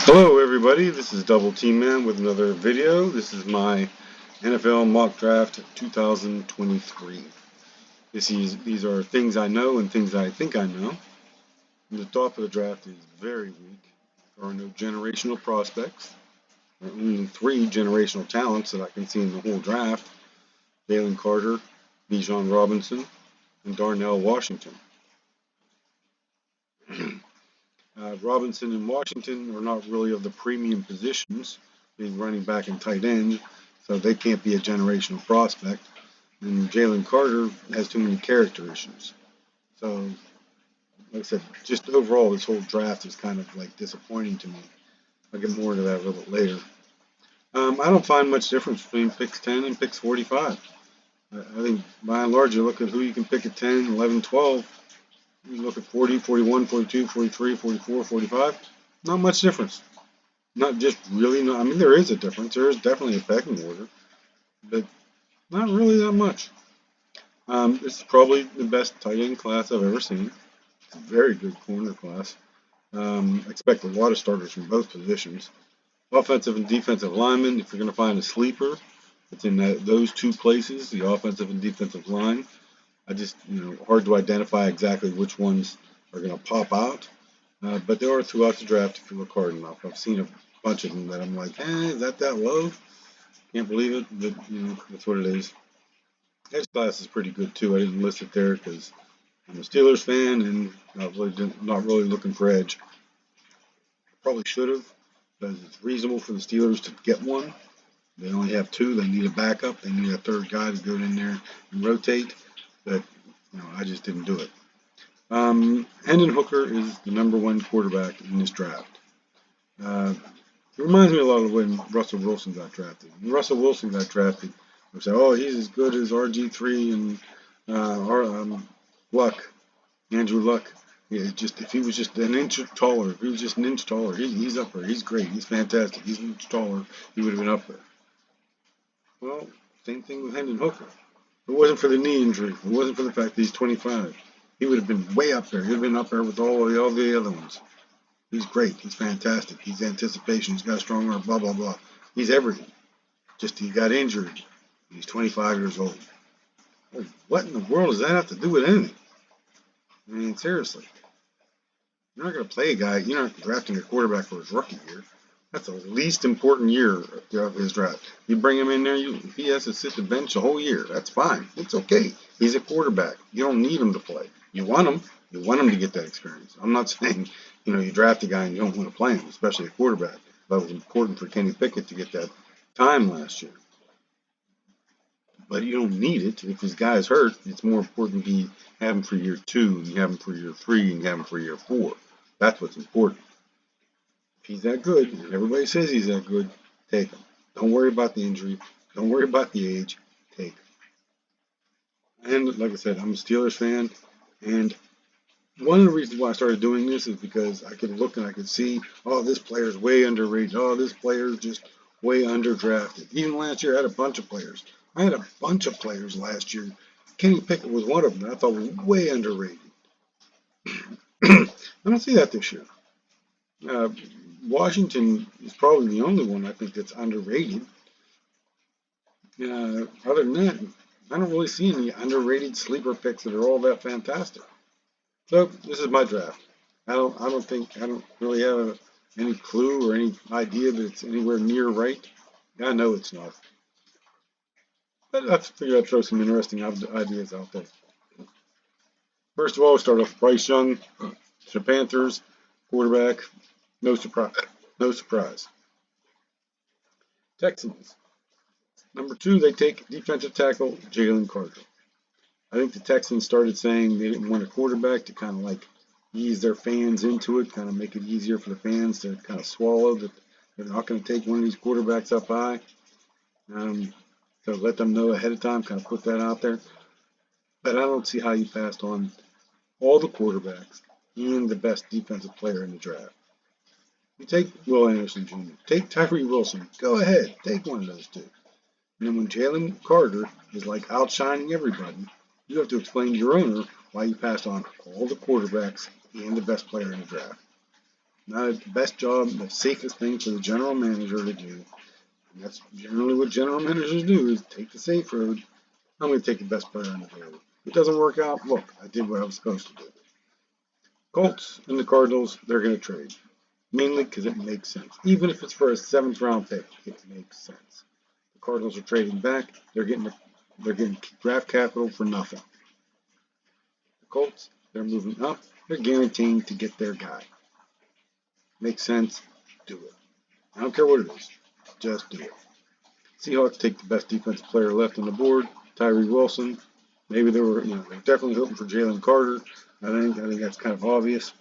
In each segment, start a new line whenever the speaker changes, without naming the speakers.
Hello everybody, this is doubletman with another video. This is my NFL mock draft 2023. These are things I know and things I think I know. And the top of the draft is very weak. There are no generational prospects. There are only 3 generational talents that I can see in the whole draft. Jalen Carter, Bijan Robinson, and Darnell Washington. Robinson and Washington are not really of the premium positions, being running back and tight end, so they can't be a generational prospect. And Jalen Carter has too many character issues. So, like I said, just overall, this whole draft is kind of like disappointing to me. I'll get more into that a little bit later. I don't find much difference between picks 10 and picks 45. I think by and large, you look at who you can pick at 10, 11, 12. You look at 40, 41, 42, 43, 44, 45. Not much difference. Not just really. I mean, there is a difference. There is definitely a pecking order, but not really that much. This is probably the best tight end class I've ever seen. It's a very good corner class. Expect a lot of starters from both positions. Offensive and defensive linemen, if you're going to find a sleeper, it's in those two places, the offensive and defensive line. Hard to identify exactly which ones are going to pop out. But there are throughout the draft if you look hard enough. I've seen a bunch of them that I'm like, is that low? Can't believe it, but that's what it is. Edge class is pretty good too. I didn't list it there because I'm a Steelers fan and not really looking for edge. Probably should have, because it's reasonable for the Steelers to get one. They only have 2. They need a backup. They need a third guy to go in there and rotate. But I just didn't do it. Hendon Hooker is the #1 quarterback in this draft. It reminds me a lot of when Russell Wilson got drafted. When Russell Wilson got drafted, we say, "Oh, he's as good as RG3 and Luck, Andrew Luck." Yeah, just if he was just an inch taller, he's up there. He's great. He's fantastic. He's an inch taller. He would have been up there. Well, same thing with Hendon Hooker. If it wasn't for the knee injury, if it wasn't for the fact that he's 25, he would have been way up there. He would have been up there with all the other ones. He's great. He's fantastic. He's anticipation. He's got a strong arm, blah, blah, blah. He's everything. Just he got injured. He's 25 years old. Well, what in the world does that have to do with anything? I mean, seriously. You're not going to play a guy. You're not drafting a quarterback for his rookie year. That's the least important year of his draft. You bring him in there, if he has to sit the bench the whole year, that's fine. It's okay. He's a quarterback. You don't need him to play. You want him. You want him to get that experience. I'm not saying, you draft a guy and you don't want to play him, especially a quarterback. That was important for Kenny Pickett to get that time last year. But you don't need it. If his guy's hurt, it's more important to have him for year 2, and you have him for year 3, and you have him for year 4. That's what's important. If he's that good, and everybody says he's that good, take him. Don't worry about the injury. Don't worry about the age. Take him. And like I said, I'm a Steelers fan, and one of the reasons why I started doing this is because I could look and I could see, oh, this player's way underrated. Oh, this player's just way underdrafted. Even last year, I had a bunch of players. I had a bunch of players last year. Kenny Pickett was one of them that I thought was way underrated. I don't see that this year. Washington is probably the only one I think that's underrated. Other than that, I don't really see any underrated sleeper picks that are all that fantastic. So this is my draft. I don't really have any clue or any idea that it's anywhere near right. I know it's not. But I figured I'd throw some interesting ideas out there. First of all, we start off with Bryce Young, the Panthers, quarterback. No surprise. No surprise. Texans. #2, they take defensive tackle Jalen Carter. I think the Texans started saying they didn't want a quarterback to kind of like ease their fans into it, kind of make it easier for the fans to kind of swallow that they're not going to take one of these quarterbacks up high. So let them know ahead of time, kind of put that out there. But I don't see how you passed on all the quarterbacks and the best defensive player in the draft. You take Will Anderson Jr., take Tyree Wilson, go ahead, take one of those two. And then when Jalen Carter is like outshining everybody, you have to explain to your owner why you passed on all the quarterbacks and the best player in the draft. not the best job, the safest thing for the general manager to do. And that's generally what general managers do, is take the safe road. I'm going to take the best player on the field. If it doesn't work out, look, I did what I was supposed to do. Colts and the Cardinals, they're going to trade. Mainly because it makes sense. Even if it's for a 7th round pick, it makes sense. The Cardinals are trading back. They're getting draft capital for nothing. The Colts, they're moving up. They're guaranteeing to get their guy. Makes sense. Do it. I don't care what it is. Just do it. Seahawks take the best defensive player left on the board, Tyree Wilson. Maybe they're definitely hoping for Jalen Carter. I think that's kind of obvious.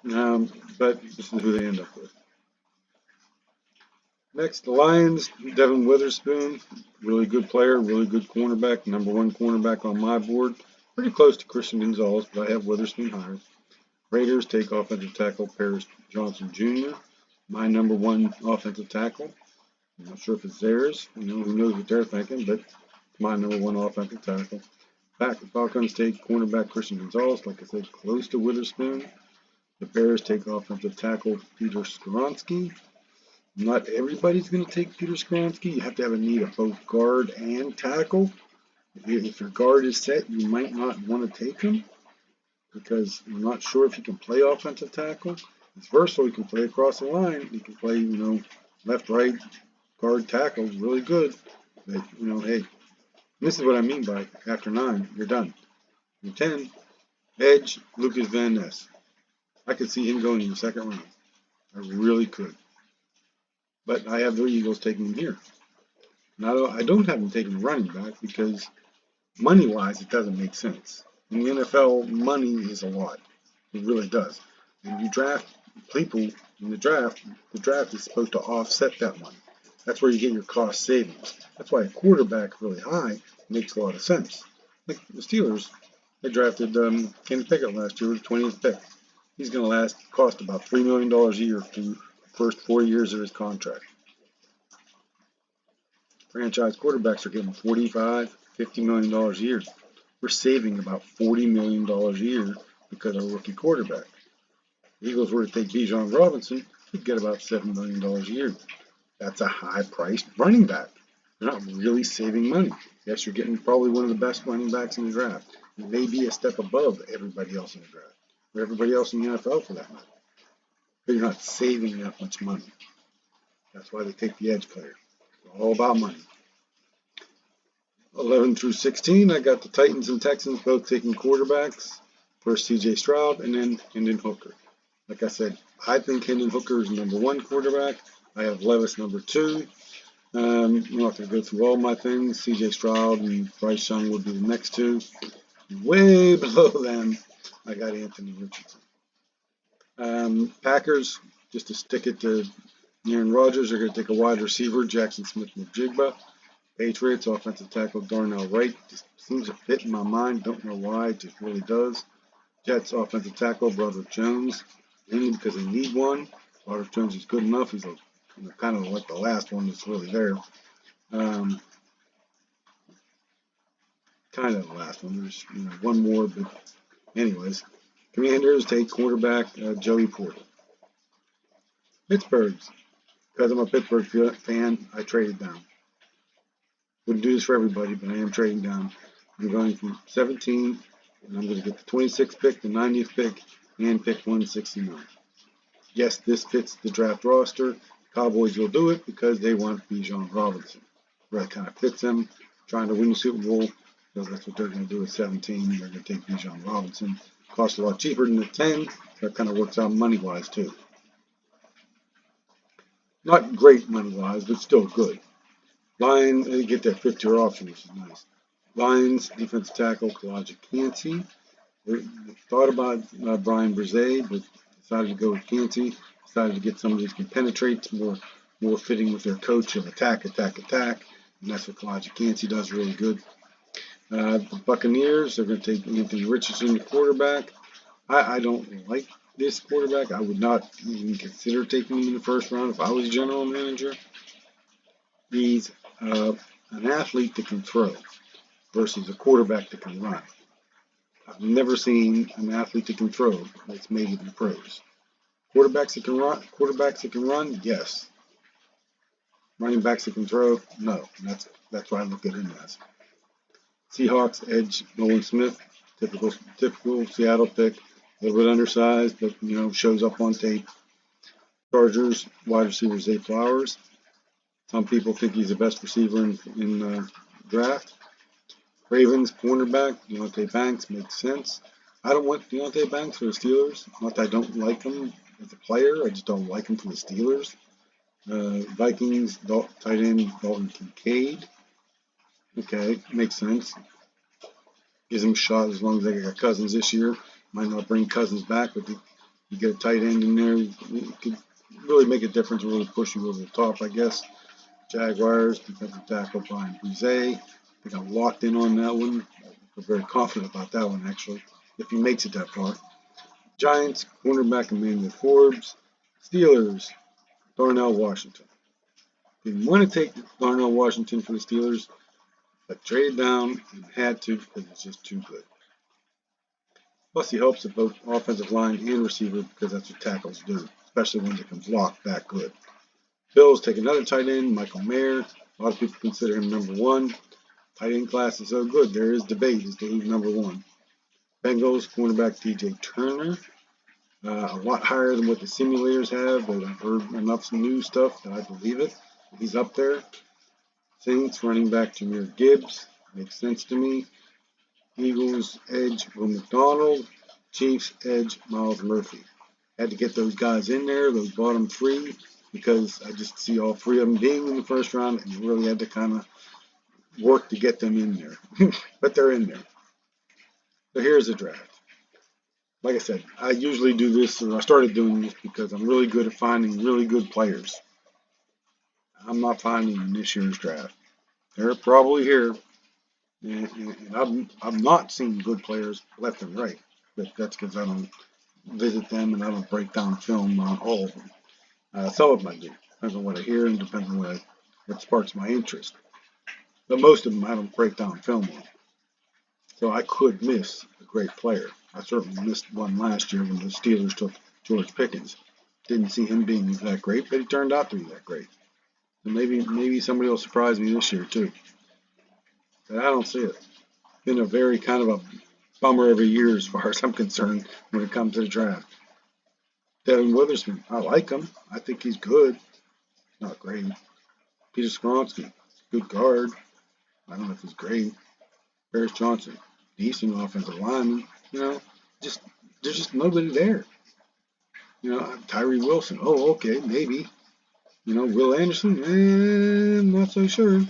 But this is who they end up with. Next, the Lions, Devin Witherspoon, really good player, really good cornerback, #1 cornerback on my board. Pretty close to Christian Gonzalez, but I have Witherspoon higher. Raiders take offensive tackle Paris Johnson Jr., my #1 offensive tackle. I'm not sure if it's theirs. Who knows what they're thinking, but it's my #1 offensive tackle. Back, the Falcons take cornerback Christian Gonzalez, like I said, close to Witherspoon. The Bears take offensive tackle Peter Skoronski. Not everybody's going to take Peter Skoronski. You have to have a need of both guard and tackle. If your guard is set, you might not want to take him because you're not sure if he can play offensive tackle. He's versatile. He can play across the line. He can play, left, right, guard, tackle. Really good. But, hey, this is what I mean by after 9, you're done. In 10, edge, Lucas Van Ness. I could see him going in the 2nd round. I really could. But I have the Eagles taking him here. Now, I don't have them taking a running back because money-wise, it doesn't make sense. In the NFL, money is a lot. It really does. When you draft people in the draft is supposed to offset that money. That's where you get your cost savings. That's why a quarterback really high makes a lot of sense. Like the Steelers, they drafted Kenny Pickett last year with the 20th pick. He's going to cost about $3 million a year for the first 4 years of his contract. Franchise quarterbacks are getting $45, $50 million a year. We're saving about $40 million a year because of a rookie quarterback. The Eagles were to take Bijan Robinson, we'd get about $7 million a year. That's a high-priced running back. You're not really saving money. Yes, you're getting probably one of the best running backs in the draft. You may be a step above everybody else in the draft, or everybody else in the NFL for that matter. But you're not saving that much money. That's why they take the edge player. It's all about money. 11 through 16, I got the Titans and Texans both taking quarterbacks. First C.J. Stroud and then Hendon Hooker. Like I said, I think Hendon Hooker is #1 quarterback. I have Levis #2. I'm not going to go through all my things. C.J. Stroud and Bryce Young would be the next two. Way below them, I got Anthony Richardson. Packers, just to stick it to Aaron Rodgers, they're going to take a wide receiver, Jackson Smith-Njigba. Patriots, offensive tackle Darnell Wright. Just seems to fit in my mind. Don't know why. It just really does. Jets, offensive tackle Broderick Jones. Mainly because they need one. Broderick Jones is good enough. He's kind of like the last one that's really there. Kind of the last one. There's one more, but anyways. Commanders take quarterback Joey Porter. Pittsburgh's. Because I'm a Pittsburgh fan, I traded down. Wouldn't do this for everybody, but I am trading down. I'm going from 17, and I'm going to get the 26th pick, the 90th pick, and pick 169. Yes, this fits the draft roster. Cowboys will do it because they want Bijan Robinson. That kind of fits them. Trying to win the Super Bowl, so that's what they're going to do at 17. They're going to take Bijan Robinson. Costs a lot cheaper than the 10. That kind of works out money-wise, too. Not great money-wise, but still good. Lions, they get that 5th-year option, which is nice. Lions, defensive tackle, Kalijah Kancey. They thought about Brian Brzee, but decided to go with Kancey. Decided to get somebody who can penetrate, more fitting with their coach of attack. And that's what Kalijah Kancey does really good. The Buccaneers, they're going to take Anthony Richardson, the quarterback. I don't like this quarterback. I would not even consider taking him in the 1st round if I was general manager. He's an athlete that can throw versus a quarterback that can run. I've never seen an athlete that can throw that's made it in the pros. Quarterbacks that can run. Quarterbacks that can run. Yes. Running backs that can throw. No. That's why I look at him as. Seahawks edge Nolan Smith. Typical Seattle pick. A little bit undersized, but shows up on tape. Chargers wide receiver Zay Flowers. Some people think he's the best receiver in draft. Ravens cornerback Deontay Banks makes sense. I don't want Deontay Banks for the Steelers. Not that I don't like him as a player, I just don't like him for the Steelers. Vikings tight end Dalton Kincaid. Okay, makes sense. Gives him a shot as long as they got Cousins this year. Might not bring Cousins back, but you get a tight end in there, it could really make a difference, really push you over the top, I guess. Jaguars, defensive tackle Brian Bouze. I think I'm locked in on that one. I'm very confident about that one, actually, if he makes it that far. Giants, cornerback Emmanuel Forbes. Steelers, Darnell Washington. Didn't want to take Darnell Washington for the Steelers, but traded down and had to because it's just too good. Plus, he helps at both offensive line and receiver because that's what tackles do, especially ones that can block that good. Bills take another tight end, Michael Mayer. A lot of people consider him number one. Tight end class is so good, there is debate as to who's number one. Bengals cornerback DJ Turner. A lot higher than what the simulators have, but I've heard enough new stuff that I believe it. He's up there. Saints running back Jahmyr Gibbs. Makes sense to me. Eagles edge Will McDonald. Chiefs edge Miles Murphy. Had to get those guys in there, those bottom three, because I just see all three of them being in the first round, and you really had to kind of work to get them in there. But they're in there. So here's the draft. Like I said, I usually do this, and I started doing this because I'm really good at finding really good players. I'm not finding in this year's draft. They're probably here, and I've not seen good players left and right. But that's because I don't visit them and I don't break down film on all of them. Some of them I do. Depends on what I hear and depends on what sparks my interest. But most of them I don't break down film on. So I could miss a great player. I certainly missed one last year when the Steelers took George Pickens. Didn't see him being that great, but he turned out to be that great. And maybe somebody will surprise me this year too. But I don't see it. Been a very kind of a bummer every year as far as I'm concerned when it comes to the draft. Devin Witherspoon, I like him. I think he's good. Not great. Peter Skronsky, good guard. I don't know if he's great. Paris Johnson, decent offensive lineman. Just there's just nobody there. Tyree Wilson. Oh, okay, maybe. Will Anderson. Not so sure.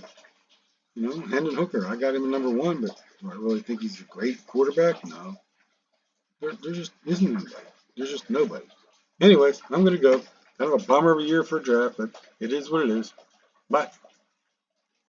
Hendon Hooker. I got him at number one, but do I really think he's a great quarterback? No. There just isn't anybody. There's just nobody. Anyways, I'm gonna go. Kind of a bummer of a year for a draft, but it is what it is. Bye.